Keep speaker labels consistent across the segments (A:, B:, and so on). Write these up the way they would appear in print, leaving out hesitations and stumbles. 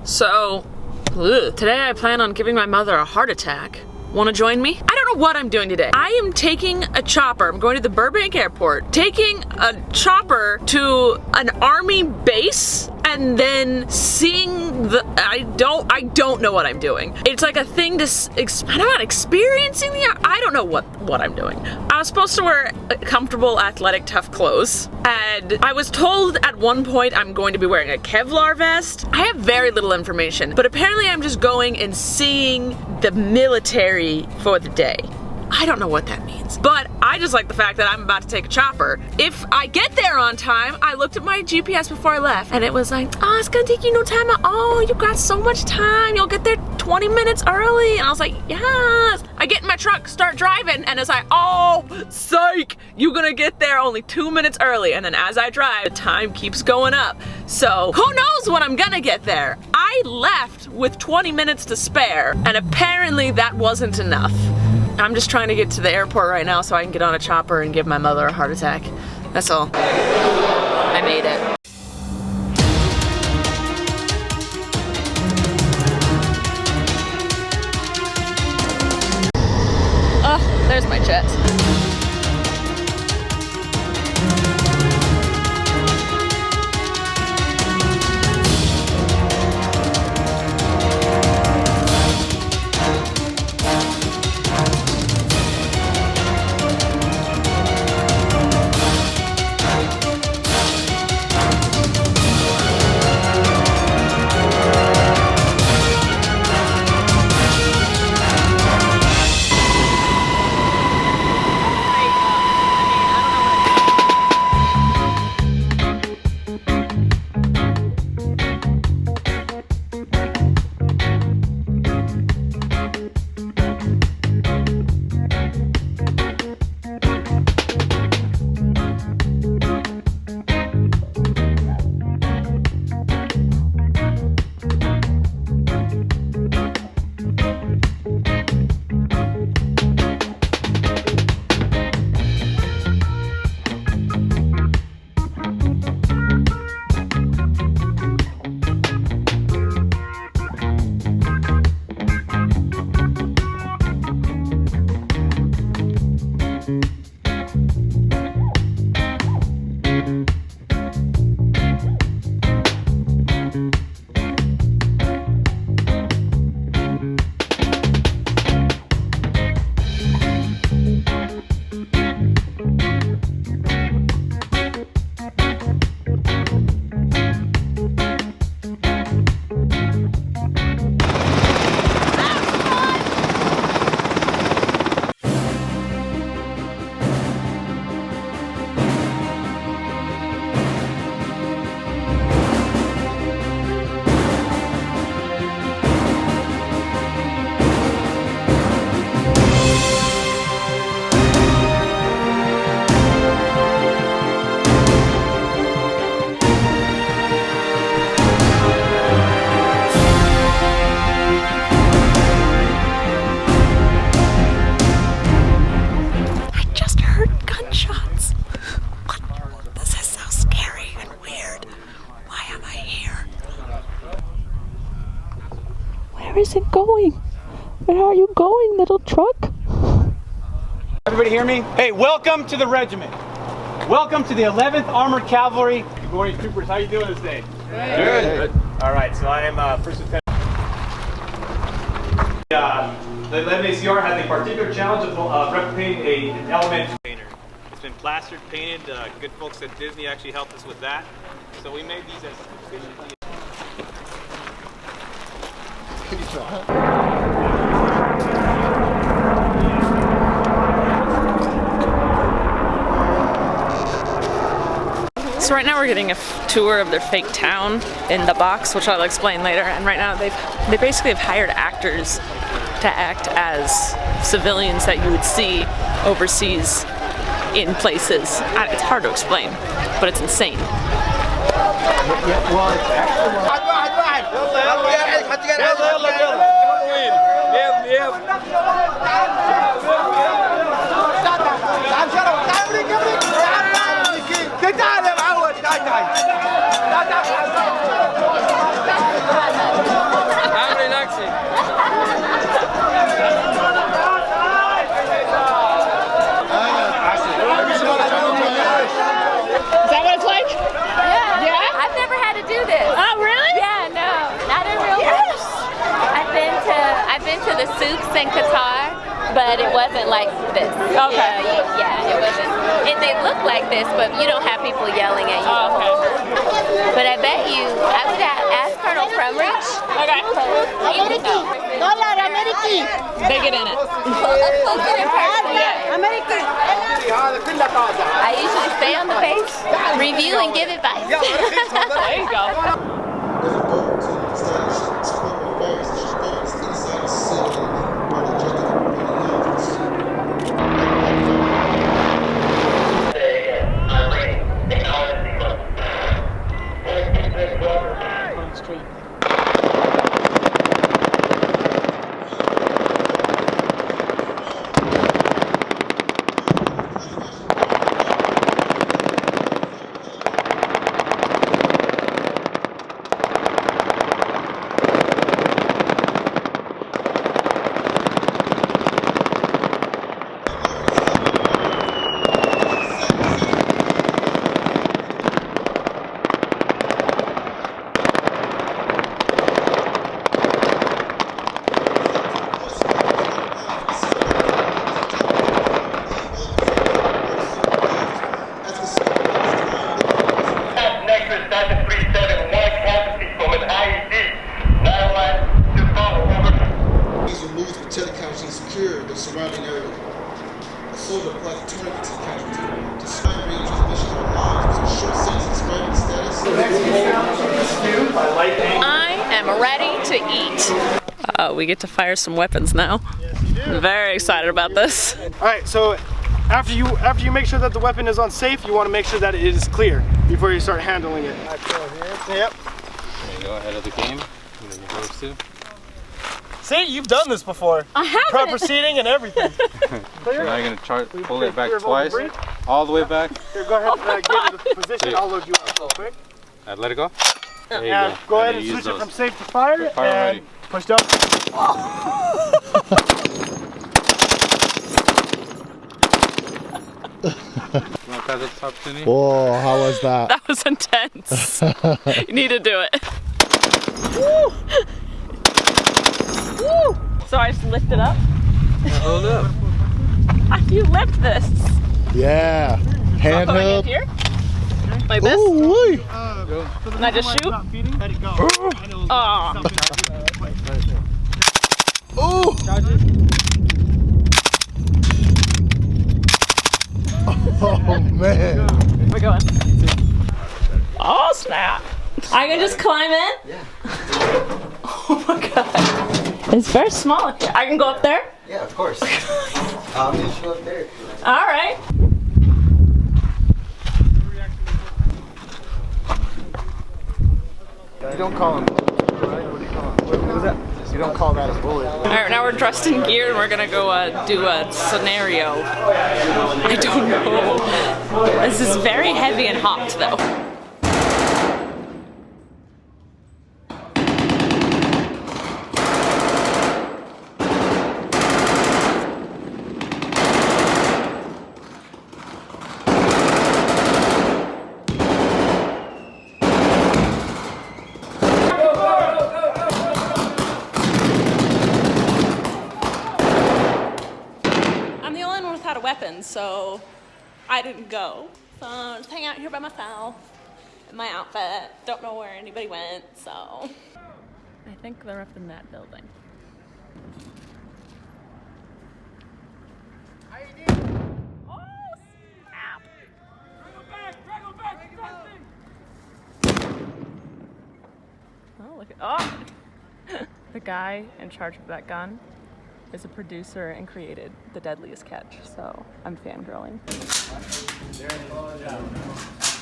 A: So, today I plan on giving my mother a heart attack. Wanna join me? I don't know what I'm doing today. I am taking a chopper. I'm going to the Burbank airport, taking a chopper to an army base, and then seeing the, I don't know what I'm doing. It's like a thing to, I'm not experiencing I don't know what I'm doing. I was supposed to wear comfortable, athletic, tough clothes, and I was told at one point I'm going to be wearing a Kevlar vest. I have very little information, but apparently I'm just going and seeing the military for the day. I don't know what that means, but I just like the fact that I'm about to take a chopper. If I get there on time, I looked at my GPS before I left, and it was like, oh, it's gonna take you no time at all. You got so much time. You'll get there 20 minutes early. And I was like, yes. I get in my truck, start driving, and it's like, oh, psych. You're gonna get there only 2 minutes early. And then as I drive, the time keeps going up. So who knows when I'm gonna get there? I left with 20 minutes to spare, and apparently that wasn't enough. I'm just trying to get to the airport right now so I can get on a chopper and give my mother a heart attack. That's all. I made it. Oh, there's my jet. Where is it going? Where are you going, little truck?
B: Everybody hear me? Hey, welcome to the regiment. Welcome to the 11th Armored Cavalry. Good morning, troopers. How are you doing this day? Good. All right, so I am First Lieutenant. The 11th ACR has a particular challenge of replicating an elementary painter. It's been plastered, painted. Good folks at Disney actually helped us with that. So we made these as efficiently.
A: So right now we're getting a tour of their fake town in the box, which I'll explain later. And right now they basically have hired actors to act as civilians that you would see overseas in places. It's hard to explain, but it's insane.
C: in Qatar, but it wasn't like this.
A: Okay.
C: Yeah, it wasn't. They look like this, but you don't have people yelling at you.
A: Oh, okay.
C: But I bet you, I would ask Colonel Fromridge.
A: Okay.
C: American. Dollar, American.
A: They get in it.
C: Closer in person.
A: Yeah.
C: American. I usually stay on the page, review and give advice.
A: There you go.
D: secure the surrounding area. A soldier applies a tourniquet to the casualty. To spine range transmission on lives with a short sentence describing the status.
A: I am ready to eat. We get to fire some weapons now.
E: Yes, you do.
A: I'm very excited about this.
E: All right, so after you make sure that the weapon is unsafe, you want to make sure that it is clear before you start handling it. Yep.
B: There you go, ahead of the game. And then you go to.
E: See, you've done this before.
A: I haven't.
E: Proper seating and everything.
B: Now you're going to pull it back
E: clear of all
B: twice,
E: debris?
B: all the way back.
E: Here, go ahead, get into position. I'll load you up real quick.
B: Let it go. There you
E: And go ahead and
B: use
E: switch it
B: those.
E: from safe to fire,
B: Fire
E: and
B: ready.
E: push down.
B: You want to pass this opportunity?
F: Whoa, how was that?
A: That was intense. You need to do it. Woo! So I just lift it up?
B: Hold up.
A: How do you lift this?
F: Yeah. Hand
A: Putting it
F: up.
A: here? Like this?
F: Ooh, wee.
A: Can I just shoot?
E: Let it go.
A: Oh.
F: Ooh. Oh man.
A: We're going. Oh snap. I can just climb in?
G: Yeah.
A: Oh my god. It's very small in here. I can go up there?
G: Yeah, of course. I'll meet you up there.
A: Alright.
E: You don't call him. What do you call him? What was that? You don't call that a bullet.
A: Alright, now we're dressed in gear and we're gonna go do a scenario. I don't know. This is very heavy and hot though. Weapons, so I didn't go. So I'm just hanging out here by myself in my outfit. Don't know where anybody went, so. I think they're up in that building. Oh, snap! Drag him back, oh, look at, oh! The guy in charge of that gun is a producer and created The Deadliest Catch, so I'm fangirling.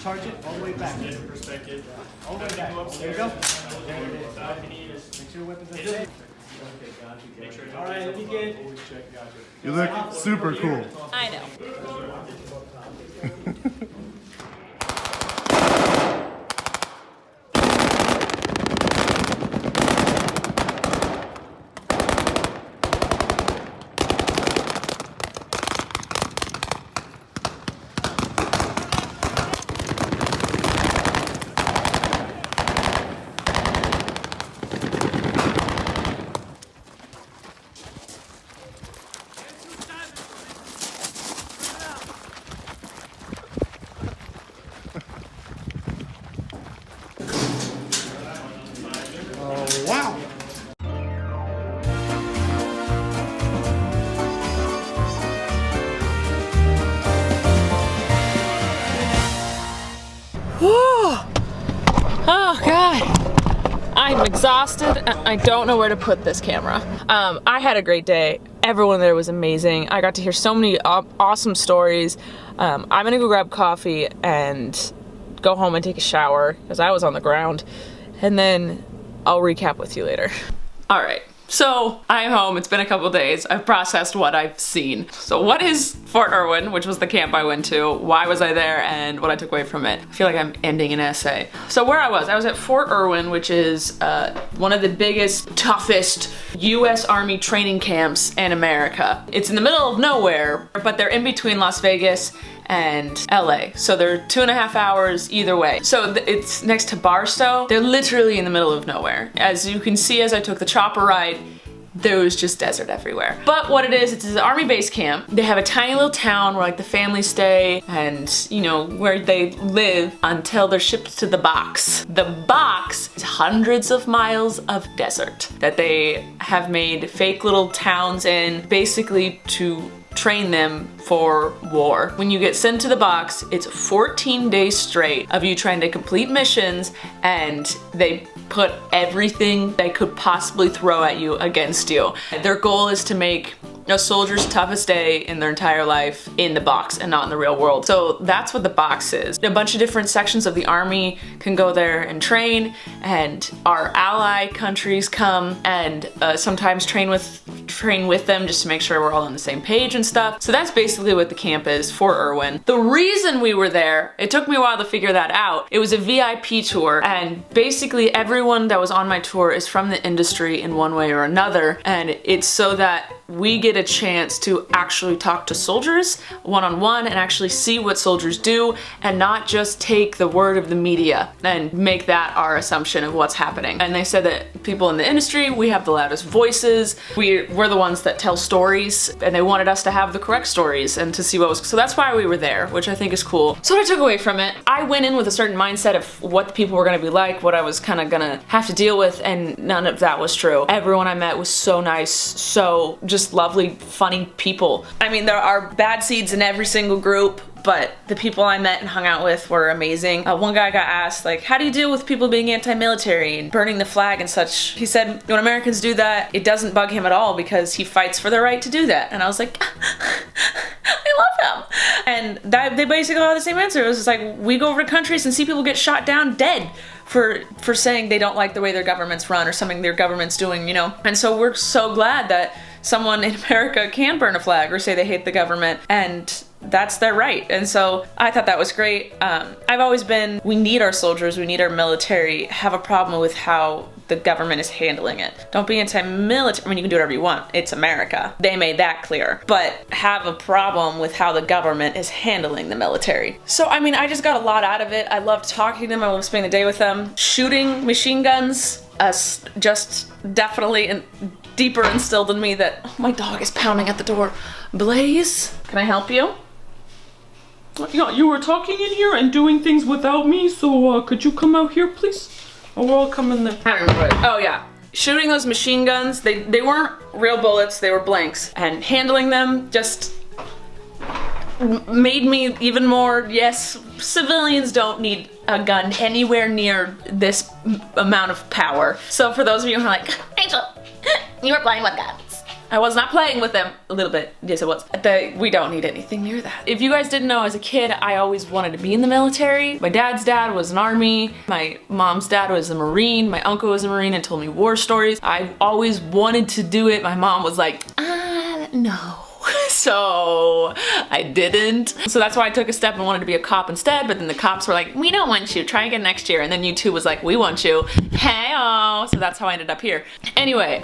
E: Charge it all the way back. Get it perspective. All the way back. There you go. There it is. Make sure weapons are safe. All right, let me get.
F: You look super cool.
A: I know.
D: Wow.
A: Oh God, I'm exhausted. I don't know where to put this camera. I had a great day. Everyone there was amazing. I got to hear so many awesome stories. I'm gonna go grab coffee and go home and take a shower because I was on the ground, and then I'll recap with you later. All right. So I'm home, it's been a couple days, I've processed what I've seen. So what is Fort Irwin, which was the camp I went to, why was I there, and what I took away from it? I feel like I'm ending an essay. So where I was at Fort Irwin, which is one of the biggest, toughest US Army training camps in America. It's in the middle of nowhere, but they're in between Las Vegas and LA. So they're 2.5 hours either way. So it's next to Barstow. They're literally in the middle of nowhere. As you can see as I took the chopper ride, there was just desert everywhere. But what it is, it's an army base camp. They have a tiny little town where like the families stay and, you know, where they live until they're shipped to the box. The box is hundreds of miles of desert that they have made fake little towns in, basically to train them for war. When you get sent to the box, it's 14 days straight of you trying to complete missions, and they put everything they could possibly throw at you against you. Their goal is to make a soldier's toughest day in their entire life in the box and not in the real world. So that's what the box is. A bunch of different sections of the army can go there and train, and our ally countries come and sometimes train with them just to make sure we're all on the same page and stuff. So that's basically what the camp is, Fort Irwin. The reason we were there, it took me a while to figure that out. It was a VIP tour, and basically everyone that was on my tour is from the industry in one way or another, and it's so that we get a chance to actually talk to soldiers one-on-one and actually see what soldiers do, and not just take the word of the media and make that our assumption of what's happening. And they said that people in the industry, we have the loudest voices, we're the ones that tell stories, and they wanted us to have the correct stories and to see what was, so that's why we were there, which I think is cool. So what I took away from it, I went in with a certain mindset of what the people were gonna be like, what I was kind of gonna have to deal with, and none of that was true. Everyone I met was so nice, so just lovely, funny people. I mean, there are bad seeds in every single group, but the people I met and hung out with were amazing. One guy got asked, like, how do you deal with people being anti-military and burning the flag and such? He said, when Americans do that, it doesn't bug him at all because he fights for the right to do that. And I was like, I love him. And they basically all had the same answer. It was just like, we go over to countries and see people get shot down dead for saying they don't like the way their government's run or something their government's doing, you know? And so we're so glad that someone in America can burn a flag or say they hate the government, and that's their right. And so I thought that was great. I've always been, we need our soldiers, we need our military, have a problem with how the government is handling it. Don't be anti-military, I mean, you can do whatever you want, it's America. They made that clear. But have a problem with how the government is handling the military. So, I mean, I just got a lot out of it. I loved talking to them, I loved spending the day with them. Shooting machine guns, just definitely deeper instilled in me that, oh, my dog is pounding at the door. Blaze, can I help you?
H: Yeah, you were talking in here and doing things without me, so could you come out here, please? Or we'll come in there.
A: I don't remember it. Oh yeah. Shooting those machine guns, they weren't real bullets, they were blanks. And handling them just made me even more, yes, civilians don't need a gun anywhere near this amount of power. So for those of you who are like, Rachel, you were playing with guns. I was not playing with them. A little bit, yes it was. We don't need anything near that. If you guys didn't know, as a kid, I always wanted to be in the military. My dad's dad was an army. My mom's dad was a Marine. My uncle was a Marine and told me war stories. I always wanted to do it. My mom was like, no. So I didn't. So that's why I took a step and wanted to be a cop instead, but then the cops were like, we don't want you, try again next year. And then U2 was like, we want you. Hey-oh. So that's how I ended up here. Anyway,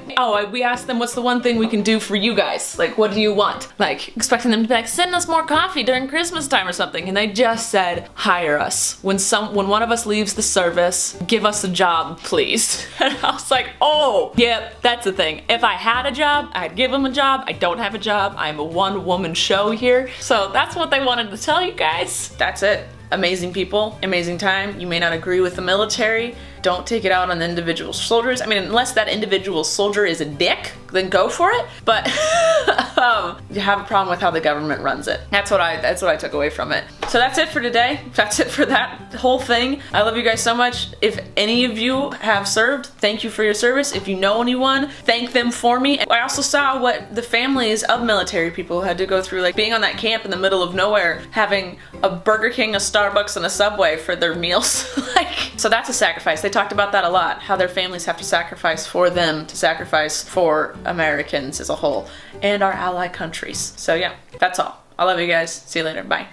A: we asked them, what's the one thing we can do for you guys? Like, what do you want? Like, expecting them to be like, send us more coffee during Christmas time or something. And they just said, hire us. When one of us leaves the service, give us a job, please. And I was like, oh, yeah, that's the thing. If I had a job, I'd give them a job. I don't have a job. I'm a one-woman show here. So that's what they wanted to tell you guys. That's it. Amazing people, amazing time. You may not agree with the military. Don't take it out on the individual soldiers. I mean, unless that individual soldier is a dick, then go for it. But you have a problem with how the government runs it. That's what I took away from it. So that's it for today. That's it for that whole thing. I love you guys so much. If any of you have served, thank you for your service. If you know anyone, thank them for me. I also saw what the families of military people had to go through, like being on that camp in the middle of nowhere, having a Burger King, a Starbucks, and a Subway for their meals. So that's a sacrifice. They talked about that a lot, how their families have to sacrifice for them, to sacrifice for Americans as a whole, and our ally countries. So yeah, that's all. I love you guys. See you later. Bye.